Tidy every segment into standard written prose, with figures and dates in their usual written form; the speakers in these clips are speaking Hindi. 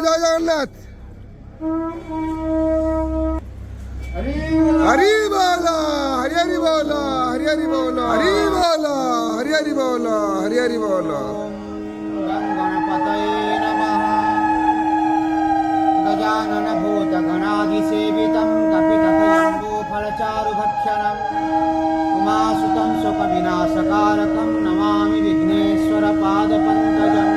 জয় জগন্নাথ। हरि बोला हरि हरि बोला हरि हरि बोला हरि बोला हरि हरि बोला हरि हरि बोला। गणपतये नमः। गजानन भूत गणाधिसेवितं कपितकयम्बूफलचारुभक्षणम् उमासुतं सुखविनाशकारकं नमामि विघ्नेश्वर पादपङ्कजम्।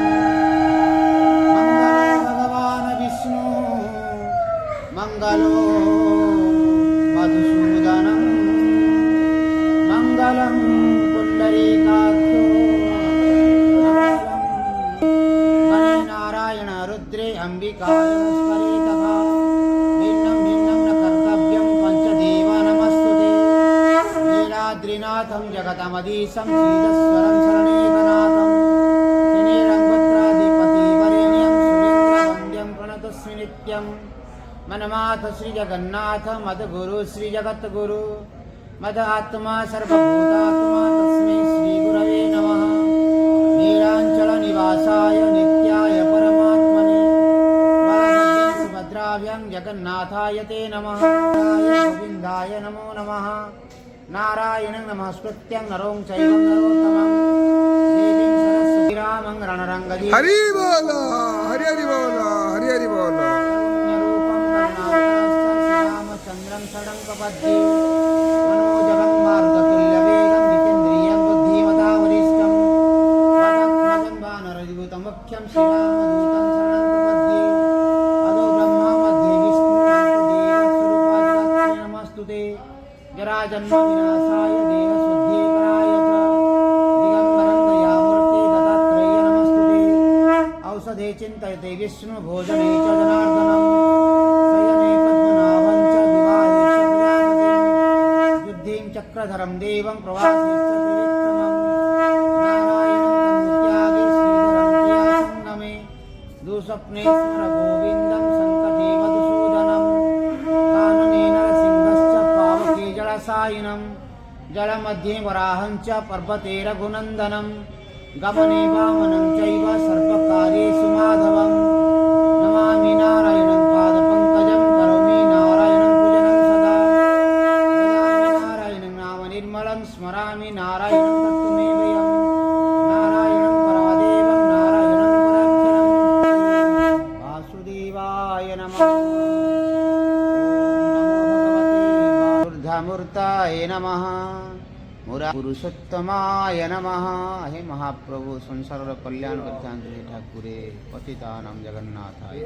मङ्गलो भगवान् विष्णु मङ्गलो मधुसूदनं मङ्गलं पुण्डरीकाक्षो गणे नारायण रुद्रे अम्बिकाय नमस्करे तथा भिन्नं भिन्नं न कर्तव्यं पञ्चदेव नमस्तुते। नीलाद्रिनाथं जगतमधीशं श्रीधस्वरं शरणेकनाथं त्रिनेरङ्गत्राधिपतिवरेण्यं सुरेन्द्रवन्द्यं प्रणतस्मि नित्यम्। मनमाथ श्री जगन्नाथ मद्गुरु श्री जगद्गुरु मद आत्मा सर्वभूतात्मा तस्मै श्री गुरवे नमः। नीलांचल निवासाय नित्याय परमात्मने बलभद्रं सुभद्राभ्यां जगन्नाथाय ते नमः। गोविन्दाय नमो नमः। नारायणं नमस्कृत्यं नरों चैव नरोत्तमं देवीं सरस्वतीं रामं रणरङ्गजे। हरि बोला हरि हरि बोला हरि हरि बोला। रामचन्द्रं षडङ्कपद्ये मनोजवं मारुततुल्यवेगं जितेन्द्रियं बुद्धिमतावरिष्ठं पदत्मजं वानरयुतमुख्यं श्रीरामदूतं शरणङ्कपद्ये अदो ब्रह्मा मध्ये विष्णुदेवस्वरूपाय नमस्तुते। जराजन्मविनाशाय देहशुद्धीकराय च दिगम्बरं दयामूर्ते दत्तात्रेय नमस्तुते। औषधे चिन्तयते विष्णुभोजने च जनार्दनम् चक्रधरं देवं प्रवासिश्च त्रिविक्रमं नारायणं तमुत्यागे श्रीधरं प्रियासङ्गमे दुःस्वप्ने स्मर गोविन्दं सङ्कटे मधुसूदनं कानने नरसिंहश्च पावके जलसायिनं जलमध्ये वराहं च पर्वते रघुनन्दनं गमने वामनं चैव सर्वकार्येषु माधवं नमामि नारायणं पादपङ्कजं करोमि नारायणं पूजनं सदा निर्मलं स्मरामि नारायणं तत्त्वमेव यं नारायणं परमदेवं नारायणं पराक्षरं वासुदेवाय नमः। ॐ नमो भगवते वासुदेवाय नमः। पुरुषोत्तमाय नमः। हे महाप्रभु संसार कल्याण अध्यांत ठाकुरे पतितानां जगन्नाथाय।